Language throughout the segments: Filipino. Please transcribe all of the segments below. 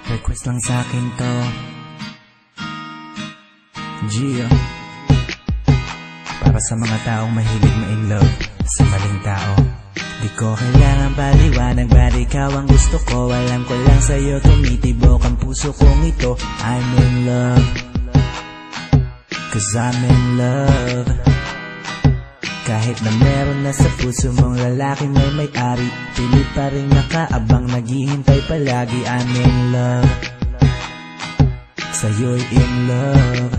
Request lang sa'kin to Gio. Para sa mga taong mahilig ma-in love sa maling tao. Di ko kailangan paliwanag, ba't ikaw ang gusto ko? Alam ko lang sa'yo tumitibok ang puso kong ito. I'm in love, 'cause I'm in love. Kahit na meron na sa puso mong lalaki may may-ari, pilit pa rin nakaabang, naghihintay palagi. I'm in love, sa'yo'y in love.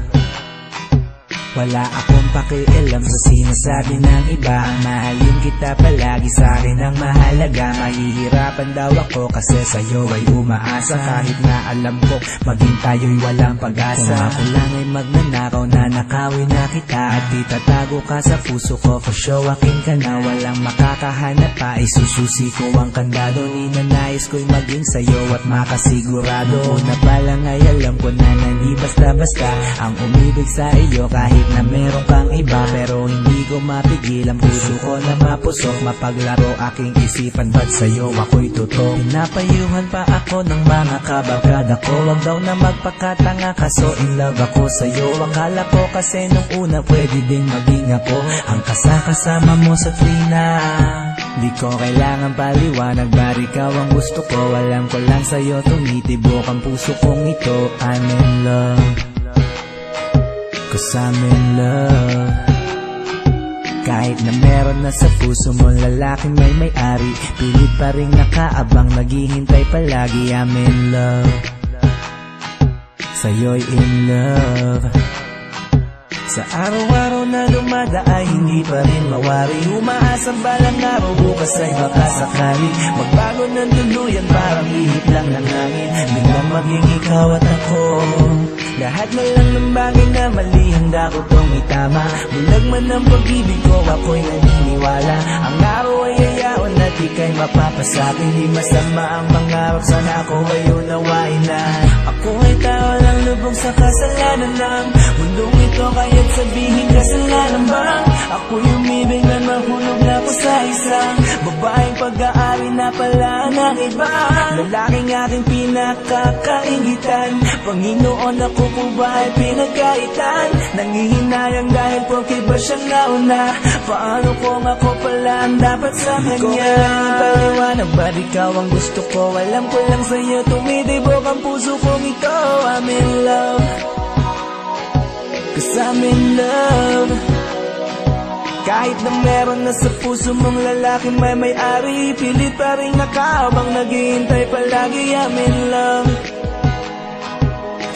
Wala akong pakialam sa sinasabi ng iba. Mahalin kita palagi, sa'kin ang mahalaga. Mahihirapan daw ako kasi sa'yo ay umaasa. Kahit na alam ko maging tayo'y walang pag-asa. Kung ako lang ay magnanakaw, nanakawin na kita at itatago ka sa puso ko. For show akin ka na, walang makakahanap pa. Isususi ko ang kandado, ninanais ko'y maging sa'yo at makasigurado. Una pa lang ay alam ko na hindi basta-basta ang umibig sa iyo. Kahit na meron kang iba, pero hindi ko mapigil ang puso ko na mapusok. Mapaglaro aking isipan, ba't sa'yo ako'y totoo? Pinapayuhan pa ako ng mga kabarkada ko, wag daw na magpakatanga ka, so in love ako sa'yo. Akala ko kasi nung una pwede din maging ako ang kasama mo sa tuwina. Di ko kailangan paliwanag, ba't ikaw ang gusto ko? Alam ko lang sa'yo tumitibok ang puso kong ito. I'm in love, 'cause I'm in love. Kahit na meron na sa puso mo lalaki may may-ari, pilit pa rin nakaabang, naghihintay palagi. I'm in love, sa'yo'y in love. Sa araw-araw na lumada ay hindi pa rin mawari. Umaasang balang araw, bukas ay baka sakali magbago ng tuluyan, parang ihip lang ng hangin. Biglang maging ikaw at ako. Lahat na lang ng bagay na mali, handa ko tong itama. Bulag man ang pag-ibig ko, ako'y naniniwala. Ang araw ay yayaon at ika'y mapapasakit. Di masama ang pangarap, sana ako ay unawain na. Ako ay tao lang, lubog sa kasalanan ng mundong ito, kaya't sabihin kasalanan bang ako'y umibig na mahulog na ako sa isang babaeng pag-aari na pala ng iba. Lalaking aking pinakakaingitan, Panginoon, ako po ba ay pinagkaitan? Nangihinayang dahil porke ba siyang nauna? Paano kung ako pala ang dapat sa kanya? Di ko kailangan paliwanag, ba't ikaw ang gusto ko? Alam ko lang sa'yo tumitibok ang puso kong ito. I'm in love, 'cause I'm in love. Kahit na meron na sa puso mong lalaki may may-ari, pilit pa rin nakaabang, naghihintay palagi. I'm in love,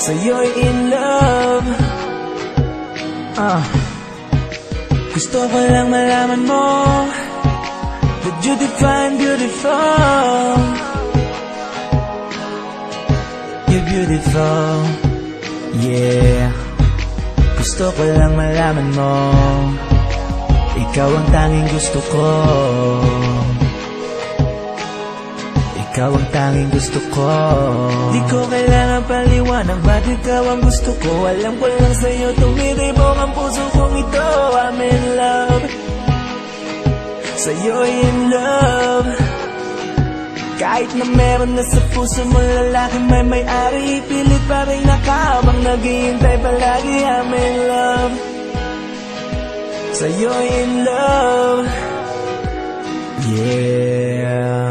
sa'yo'y in love. Gusto ko lang malaman mo that you define beautiful. You're beautiful, yeah. Gusto ko lang malaman mo, ikaw ang tanging gusto ko. Ikaw ang tanging gusto ko. Di ko kailangan paliwanag, ba't ikaw ang gusto ko? Alam ko lang sa'yo tumitibok ang puso kong ito. I'm in love, sa'yo'y in love. Kahit na meron na sa puso mo lalaki may may-ari, pilit pa rin nakaabang, naghihintay palagi. I'm in love, sa'yo'y in love, yeah.